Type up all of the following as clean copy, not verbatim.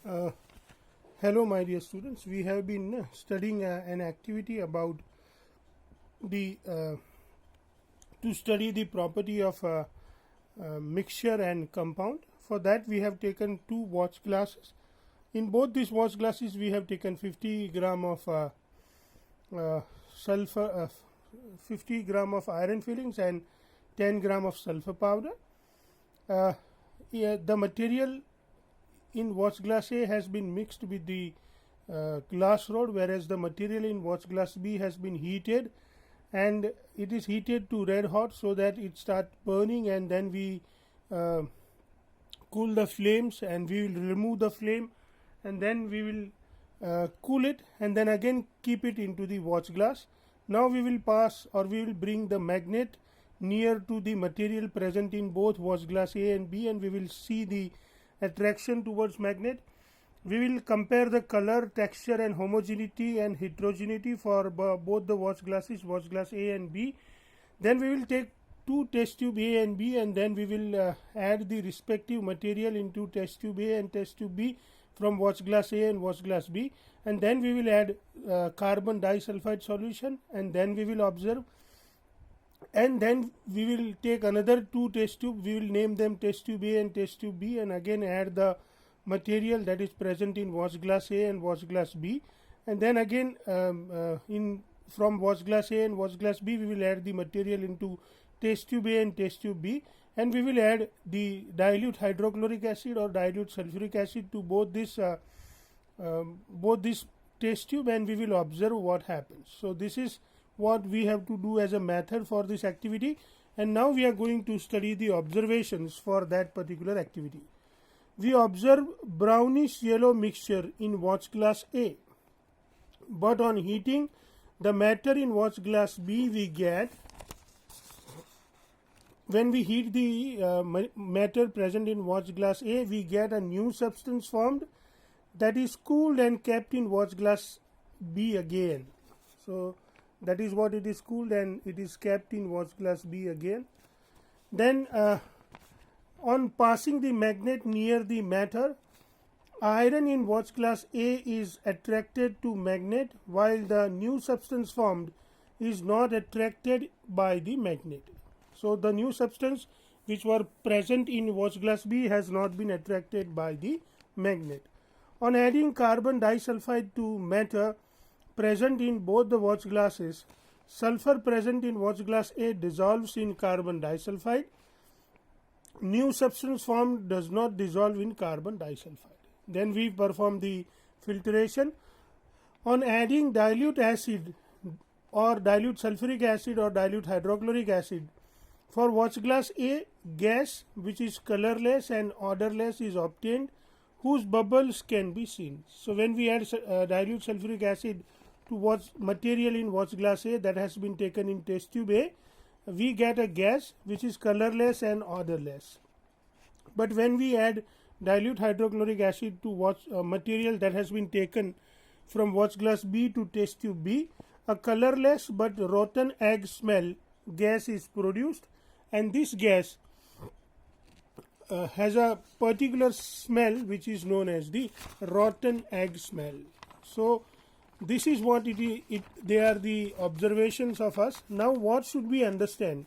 Uh, Hello, my dear students. We have been studying an activity about the to study the property of mixture and compound. For that, we have taken two watch glasses. In both these watch glasses, we have taken 50 gram of sulfur, 50 gram of iron fillings, and 10 gram of sulfur powder. The material in watch glass A has been mixed with the glass rod, whereas the material in watch glass B has been heated, and it is heated to red hot so that it starts burning, and then we cool the flames, and we will remove the flame, and then we will cool it, and then again keep it into the watch glass. Now we will pass, or we will bring the magnet near to the material present in both watch glass A and B, and we will see the attraction towards magnet. We will compare the color, texture, and homogeneity and heterogeneity for both the watch glasses, watch glass A and B. Then we will take two test tube A and B, and then we will add the respective material into test tube A and test tube B from watch glass A and watch glass B, and then we will add carbon disulfide solution, and then we will observe, and then we will take another two test tube. We will name them test tube A and test tube B, and again add the material that is present in watch glass A and watch glass B, and then again in from watch glass A and watch glass B we will add the material into test tube A and test tube B, and we will add the dilute hydrochloric acid or dilute sulfuric acid to both this test tube, and we will observe what happens. So this is what we have to do as a method for this activity, and now we are going to study the observations for that particular activity. We observe brownish yellow mixture in watch glass A, but on heating the matter in watch glass B, we get, when we heat the matter present in watch glass A, we get a new substance formed that is cooled and kept in watch glass B again. So that is what it is, cooled and it is kept in watch glass B again. Then on passing the magnet near the matter, iron in watch glass A is attracted to magnet, while the new substance formed is not attracted by the magnet. So the new substance which were present in watch glass B has not been attracted by the magnet. On adding carbon disulfide to matter present in both the watch glasses, sulfur present in watch glass A dissolves in carbon disulfide. New substance formed does not dissolve in carbon disulfide. Then we perform the filtration. On adding dilute acid or dilute sulfuric acid or dilute hydrochloric acid, for watch glass A, gas which is colorless and odorless is obtained, whose bubbles can be seen. So when we add dilute sulfuric acid to watch material in watch glass A that has been taken in test tube A, we get a gas which is colorless and odorless. But when we add dilute hydrochloric acid to watch material that has been taken from watch glass B to test tube B, a colorless but rotten egg smell gas is produced, and this gas has a particular smell which is known as the rotten egg smell. So this is what they are the observations of us. Now what should we understand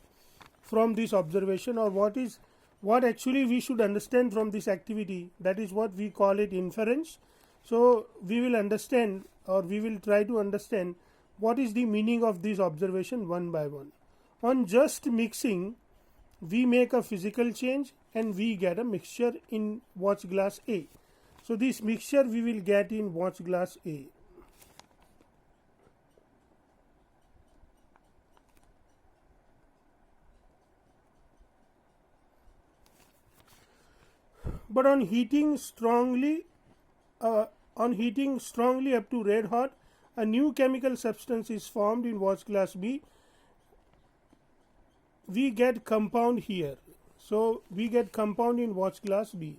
from this observation, or what actually we should understand from this activity? That is what we call it inference. So we will understand, or we will try to understand, what is the meaning of this observation one by one. On just mixing, we make a physical change and we get a mixture in watch glass A. So this mixture we will get in watch glass A. But on heating strongly up to red hot, a new chemical substance is formed in watch glass B. We get compound here. So we get compound in watch glass B.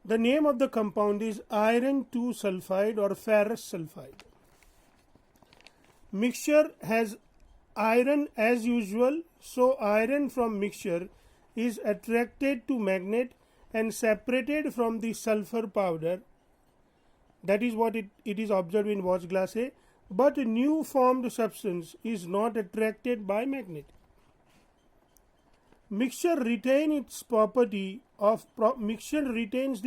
The name of the compound is iron 2 sulfide or ferrous sulfide. Mixture has iron as usual. So iron from mixture is attracted to magnet and separated from the sulfur powder. That is what it is observed in watch glass A. But a new formed substance is not attracted by magnet. Mixture retains the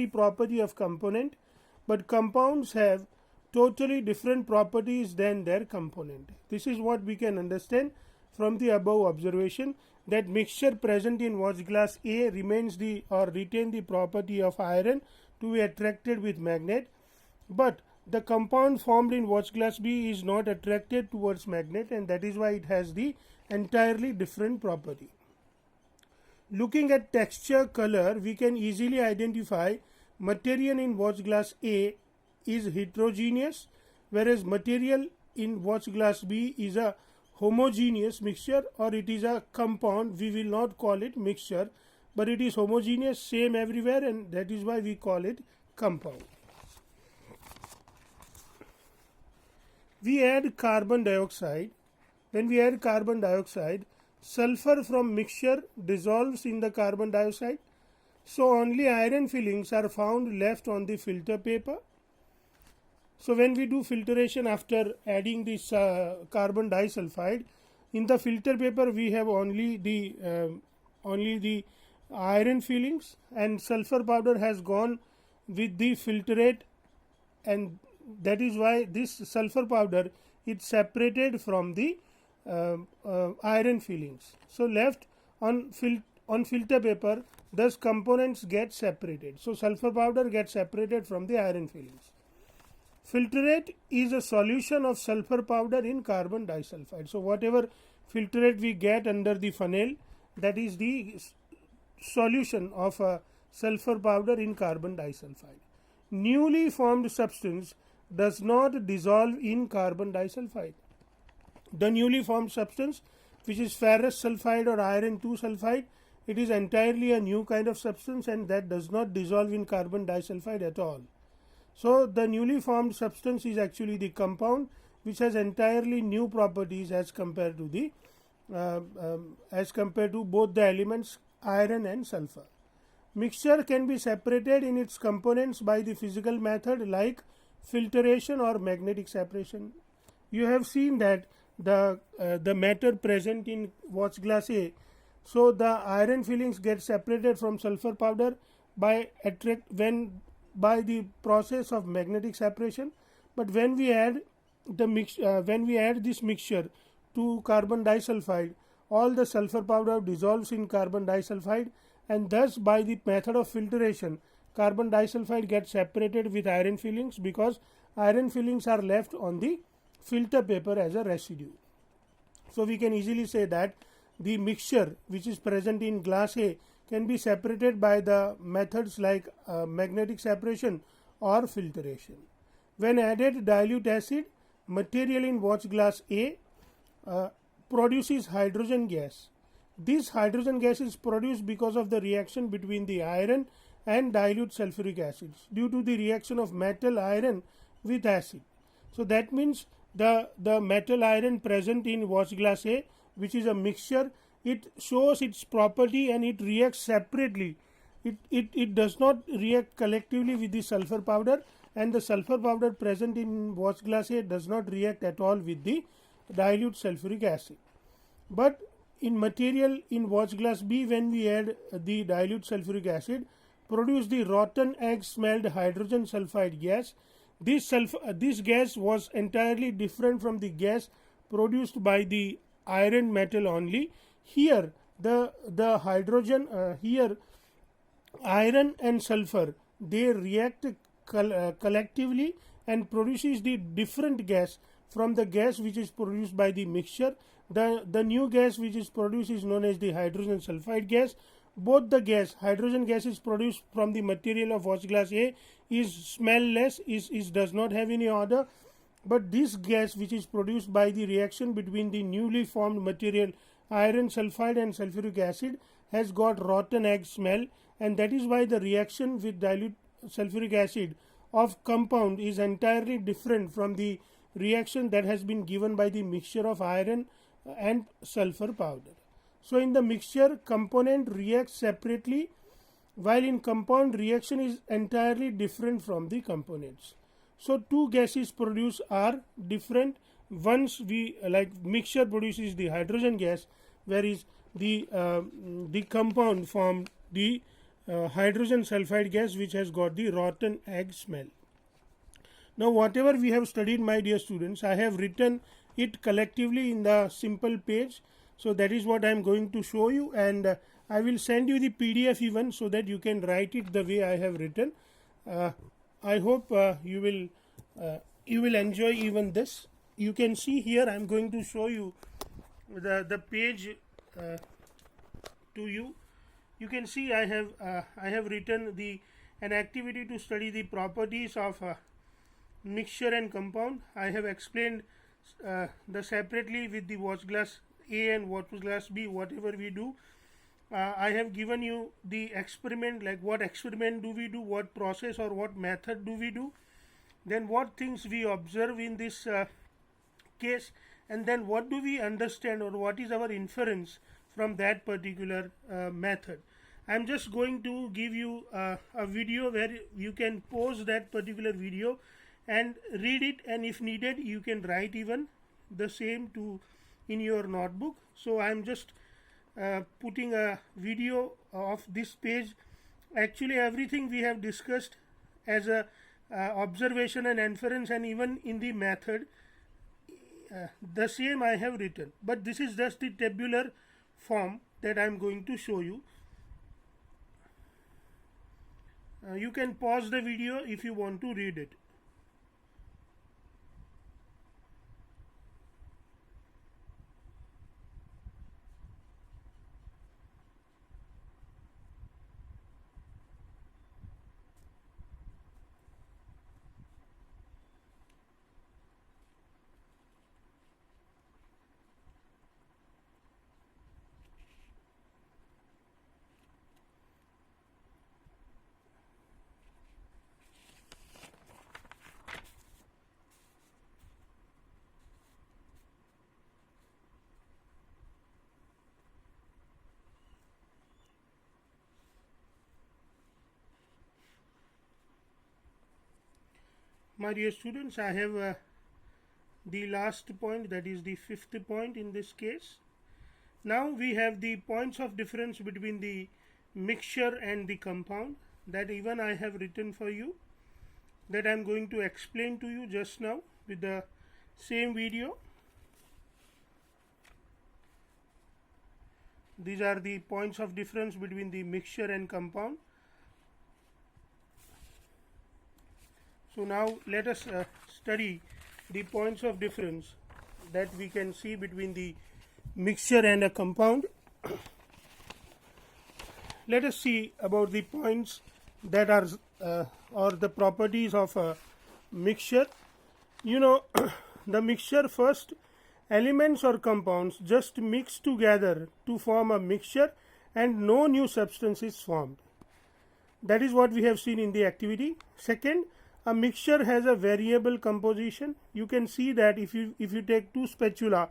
property of component, but compounds have totally different properties than their component. This is what we can understand from the above observation, that mixture present in watch glass A retain the property of iron to be attracted with magnet, but the compound formed in watch glass B is not attracted towards magnet, and that is why it has the entirely different property. Looking at texture, color, we can easily identify material in watch glass A is heterogeneous, whereas material in watch glass B is a homogeneous mixture, or it is a compound. We will not call it mixture, but it is homogeneous, same everywhere, and that is why we call it compound. We add carbon dioxide. When we add carbon dioxide, sulfur from mixture dissolves in the carbon dioxide, so only iron fillings are found left on the filter paper. So when we do filtration after adding this carbon disulfide, in the filter paper we have only the iron fillings, and sulfur powder has gone with the filtrate, and that is why this sulfur powder is separated from the iron fillings. So left on filter paper, thus components get separated. So sulfur powder gets separated from the iron fillings. Filtrate is a solution of sulfur powder in carbon disulfide. So whatever filtrate we get under the funnel, that is the solution of a sulfur powder in carbon disulfide. Newly formed substance does not dissolve in carbon disulfide. The newly formed substance, which is ferrous sulfide or iron 2 sulfide, it is entirely a new kind of substance, and that does not dissolve in carbon disulfide at all. So the newly formed substance is actually the compound, which has entirely new properties as compared to both the elements iron and sulfur. Mixture can be separated in its components by the physical method like filtration or magnetic separation. You have seen that the matter present in watch glass A, so the iron fillings get separated from sulfur powder by the process of magnetic separation. But when we add this mixture to carbon disulfide, all the sulfur powder dissolves in carbon disulfide, and thus by the method of filtration, carbon disulfide gets separated with iron fillings, because iron fillings are left on the filter paper as a residue. So we can easily say that the mixture which is present in glass A can be separated by the methods like magnetic separation or filtration. When added dilute acid, material in watch glass A produces hydrogen gas. This hydrogen gas is produced because of the reaction between the iron and dilute sulfuric acids due to the reaction of metal iron with acid. So that means the metal iron present in watch glass A, which is a mixture, it shows its property and it reacts separately. It does not react collectively with the sulfur powder, and the sulfur powder present in watch glass A does not react at all with the dilute sulfuric acid. But in material in watch glass B, when we add the dilute sulfuric acid, produce the rotten egg smelled hydrogen sulfide gas. This gas was entirely different from the gas produced by the iron metal only. Here the hydrogen here iron and sulfur, they react collectively and produces the different gas from the gas which is produced by the mixture. The new gas which is produced is known as the hydrogen sulfide gas. Both the gas, hydrogen gas is produced from the material of watch glass A, is smellless, does not have any odor, but this gas which is produced by the reaction between the newly formed material iron sulfide and sulfuric acid has got rotten egg smell, and that is why the reaction with dilute sulfuric acid of compound is entirely different from the reaction that has been given by the mixture of iron and sulfur powder. So in the mixture, component reacts separately, while in compound, reaction is entirely different from the components. So two gases produced are different. Once we like mixture produces the hydrogen gas, whereas the compound formed the hydrogen sulfide gas, which has got the rotten egg smell. Now whatever we have studied, my dear students, I have written it collectively in the simple page. So that is what I am going to show you, and I will send you the PDF even, so that you can write it the way I have written. I hope you will enjoy even this. You can see here I am going to show you the page to you. You can see I have written an activity to study the properties of mixture and compound. I have explained the separately with the watch glass A and watch glass B, whatever we do. I have given you the experiment, like what experiment do we do, what process or what method do we do, then what things we observe in this case, and then what do we understand or what is our inference from that particular method. I am just going to give you a video where you can pause that particular video and read it, and if needed you can write even the same in your notebook. So I am just putting a video of this page. Actually everything we have discussed as a observation and inference, and even in the method the same I have written, but this is just the tabular form that I am going to show you. You can pause the video if you want to read it. My dear students, I have the last point, that is the fifth point in this case. Now we have the points of difference between the mixture and the compound, that even I have written for you, that I am going to explain to you just now with the same video. These are the points of difference between the mixture and compound. So now let us study the points of difference that we can see between the mixture and a compound. Let us see about the points that are or the properties of a mixture. You know, the mixture, first, elements or compounds just mix together to form a mixture and no new substance is formed. That is what we have seen in the activity. Second, a mixture has a variable composition. You can see that if you take two spatula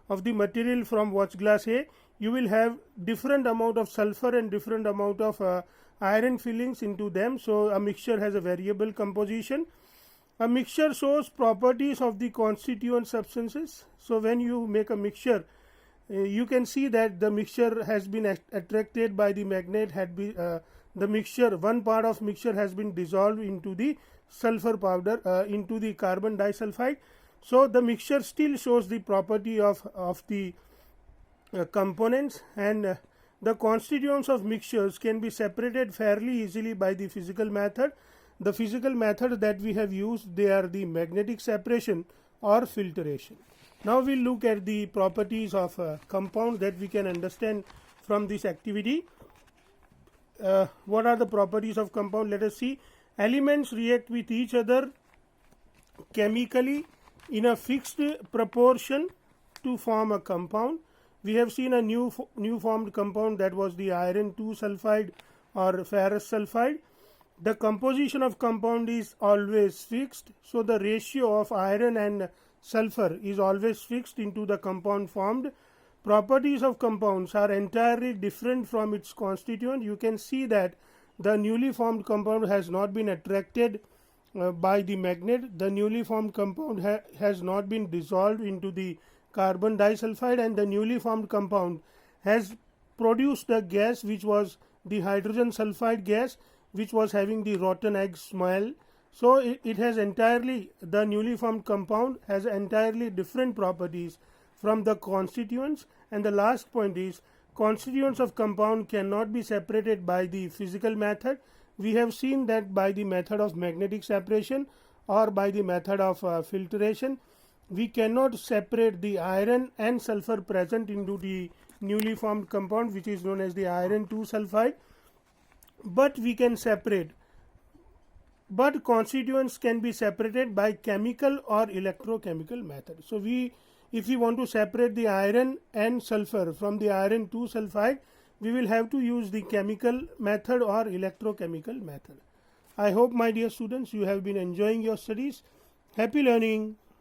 of the material from watch glass A, you will have different amount of sulfur and different amount of iron fillings into them. So a mixture has a variable composition. A mixture shows properties of the constituent substances. So when you make a mixture, you can see that the mixture has been attracted by the magnet, the mixture, one part of mixture has been dissolved into the sulfur powder, into the carbon disulfide. So the mixture still shows the property of the components, and the constituents of mixtures can be separated fairly easily by the physical method. The physical method that we have used, they are the magnetic separation or filtration. Now we will look at the properties of compound that we can understand from this activity. What are the properties of compound? Let us see. Elements react with each other chemically in a fixed proportion to form a compound. We have seen a new formed compound, that was the iron 2 sulfide or ferrous sulfide. The composition of compound is always fixed, so the ratio of iron and sulfur is always fixed into the compound formed. Properties of compounds are entirely different from its constituent. You can see that the newly formed compound has not been attracted by the magnet. The newly formed compound has not been dissolved into the carbon disulfide, and the newly formed compound has produced a gas which was the hydrogen sulfide gas, which was having the rotten egg smell. So it has entirely, the newly formed compound has entirely different properties from the constituents. And the last point is, constituents of compound cannot be separated by the physical method. We have seen that by the method of magnetic separation or by the method of filtration, we cannot separate the iron and sulfur present into the newly formed compound, which is known as the iron 2 sulfide, but we can separate, but constituents can be separated by chemical or electrochemical method. So if we want to separate the iron and sulfur from the iron 2 sulfide, we will have to use the chemical method or electrochemical method. I hope, my dear students, you have been enjoying your studies. Happy learning.